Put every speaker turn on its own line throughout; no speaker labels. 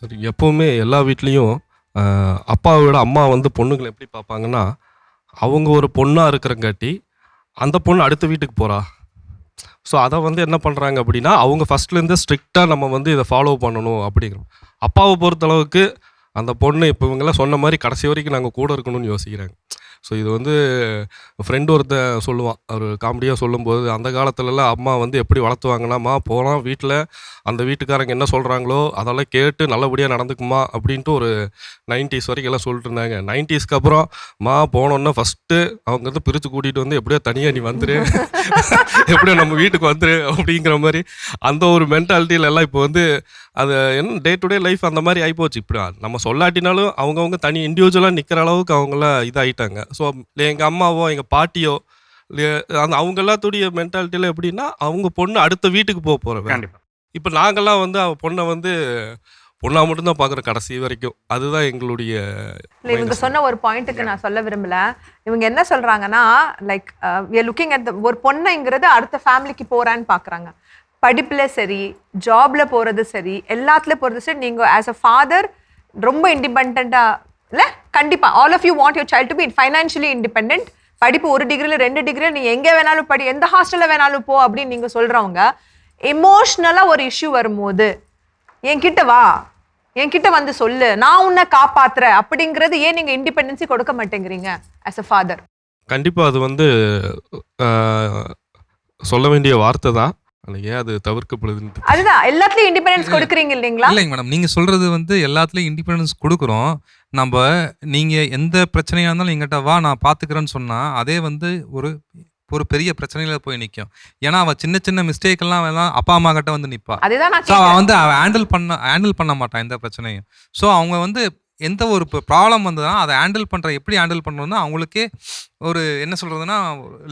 சரி, எப்பவுமே எல்லா வீட்லேயும் அப்பாவை விட அம்மா வந்து பொண்ணுங்களை எப்படி பார்ப்பாங்கன்னா, அவங்க ஒரு பொண்ணாக இருக்கிறங்காட்டி அந்த பொண்ணு அடுத்த வீட்டுக்கு போகிறா. ஸோ அதை வந்து என்ன பண்ணுறாங்க அப்படின்னா, அவங்க ஃபஸ்ட்லேருந்து ஸ்ட்ரிக்டாக நம்ம வந்து இதை ஃபாலோ பண்ணணும் அப்படிங்கிறோம். அப்பாவை பொறுத்தளவுக்கு அந்த பொண்ணு இப்போ இவங்கெல்லாம் சொன்ன மாதிரி கடைசி வரைக்கும் நாங்கள் கூட இருக்கணும்னு யோசிக்கிறாங்க. ஸோ இது வந்து ஃப்ரெண்டு ஒருத்தன் சொல்லுவான், அவர் காமெடியாக சொல்லும்போது, அந்த காலத்துலலாம் அம்மா வந்து எப்படி வளர்த்துவாங்கன்னாம்மா, போகலாம் வீட்டில் அந்த வீட்டுக்காரங்க என்ன சொல்கிறாங்களோ அதெல்லாம் கேட்டு நல்லபடியாக நடந்துக்குமா அப்படின்ட்டு ஒரு 90s வரைக்கும் எல்லாம் சொல்லிட்டு இருந்தாங்க. 90ஸ்க்கு அப்புறம் போனோன்னா ஃபஸ்ட்டு அவங்க வந்து பிரித்து கூட்டிகிட்டு வந்து எப்படியோ தனியாக நீ வந்துரு, எப்படியோ நம்ம வீட்டுக்கு வந்துரு அப்படிங்கிற மாதிரி அந்த ஒரு மென்டாலிட்டியில் எல்லாம் இப்போ வந்து அது என்ன டே டு டே லைஃப் அந்த மாதிரி ஆகிப்போச்சு. இப்படி நம்ம சொல்லாட்டினாலும் அவங்கவுங்க தனி இண்டிவிஜுவலாக நிற்கிற அளவுக்கு அவங்களாம் இதாகிட்டாங்க. ஸோ எங்கள் அம்மாவோ எங்கள் பாட்டியோ அந்த அவங்க எல்லாத்துடைய மென்டாலிட்டியில் எப்படின்னா, அவங்க பொண்ணு அடுத்த வீட்டுக்கு போகிறவங்க.
கண்டிப்பா.
இப்போ நாங்கள்லாம் வந்து அவள் பொண்ணை வந்து பொண்ணா மட்டும்தான் பார்க்குறோம் கடைசி வரைக்கும். அதுதான் எங்களுடைய
இல்லை, இவங்க சொன்ன ஒரு பாயிண்ட்டுக்கு நான் சொல்ல விரும்பல. இவங்க என்ன சொல்றாங்கன்னா, like we are looking at ஒரு பொண்ணுங்கிறது அடுத்த ஃபேமிலிக்கு போறான்னு பார்க்குறாங்க. படிப்புல சரி, ஜாப்ல போறது சரி, எல்லாத்துல போறது சரி, நீங்க ஆஸ் அ ஃபாதர் ரொம்ப இண்டிபெண்டா இல்லை, கண்டிப்பா all of you want your child to be financially independent. படிப்பு 1 டிகிரியில் 2 டிகிரியில் நீ எங்கே வேணாலும் படி, எந்த ஹாஸ்டலில் வேணாலும் போ அப்படின்னு நீங்க சொல்றவங்க, எமோஷ்னலாக ஒரு இஷ்யூ வரும்போது என்கிட்ட வா, என்கிட்ட வந்து சொல்லு, நான் உன்னை காப்பாத்துறேன் அப்படிங்கிறது ஏன் நீங்க இண்டிபெண்டன்சி கொடுக்க மாட்டேங்கிறீங்க ஆஸ் அ ஃபாதர்?
கண்டிப்பாக அது வந்து சொல்ல வேண்டிய வார்த்தை தான். ஏன் அது தவிர்க்கப்படுதுன்னு
அதுதான் எல்லாத்துலயும் இண்டிபெண்டன்ஸ் கொடுக்குறீங்க இல்லைங்களா?
இல்லைங்க மேடம், நீங்க சொல்றது வந்து எல்லாத்துலயும் இண்டிபெண்டன்ஸ் கொடுக்குறோம். நம்ம நீங்க எந்த பிரச்சனையா இருந்தாலும் எங்கிட்ட வா நான் பாத்துக்கிறேன்னு சொன்னா அதே வந்து ஒரு ஒரு பெரிய பிரச்சனையில போய் நிற்கும். ஏன்னா அவ சின்ன சின்ன மிஸ்டேக் எல்லாம் அப்பா அம்மா கிட்ட வந்து நிற்பா.
அதுதான் நான்
அவன் வந்து அவ ஹேண்டில் பண்ண மாட்டான் எந்த பிரச்சனையும். ஸோ அவங்க வந்து எந்த ஒரு ப்ராப்ளம் வந்ததுன்னா அதை எப்படி ஹேண்டில் பண்ணணும்னா அவங்களுக்கே ஒரு என்ன சொல்றதுன்னா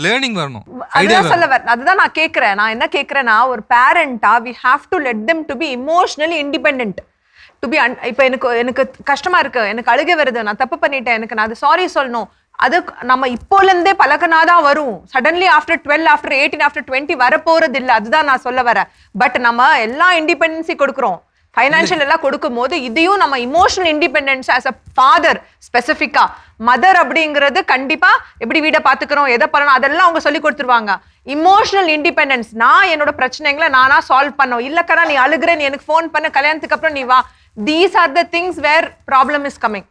லேர்னிங் வரணும்.
அதுதான் நான் கேட்கிறேன். நான் என்ன கேட்கிறேன்னா, ஒரு பேரண்டா we have to let them to be emotionally independent to be இப்போ எனக்கு கஷ்டமா இருக்கு, எனக்கு அழுகை வருது, நான் தப்பு பண்ணிட்டேன், எனக்கு நான் அது சாரி சொல்லணும், அது நம்ம இப்போலேருந்தே பழக்கனாதான் வரும். சடன்லி ஆஃப்டர் 12 ஆஃப்டர் 18 ஆஃப்டர் 20 வரப்போறது இல்லை. அதுதான் நான் சொல்ல வரேன். பட் நம்ம எல்லா இண்டிபெண்டன்சி கொடுக்குறோம், ஃபைனான்ஷியல் எல்லாம் கொடுக்கும் போது இதையும் நம்ம emotional independence as a father ஸ்பெசிஃபிக்கா மதர் அப்படிங்கிறது கண்டிப்பா எப்படி வீடை பார்த்துக்கிறோம், எதை பண்ணணும் அதெல்லாம் அவங்க சொல்லி கொடுத்துருவாங்க. இமோஷனல் இண்டிபெண்டன்ஸ், நான் என்னோட பிரச்சனைகளை நானா சால்வ் பண்ணோம். இல்லக்கடா நீ அழுகுற, நீ எனக்கு ஃபோன் பண்ண, கல்யாணத்துக்கு அப்புறம் நீ வா. These are the things where problem is coming.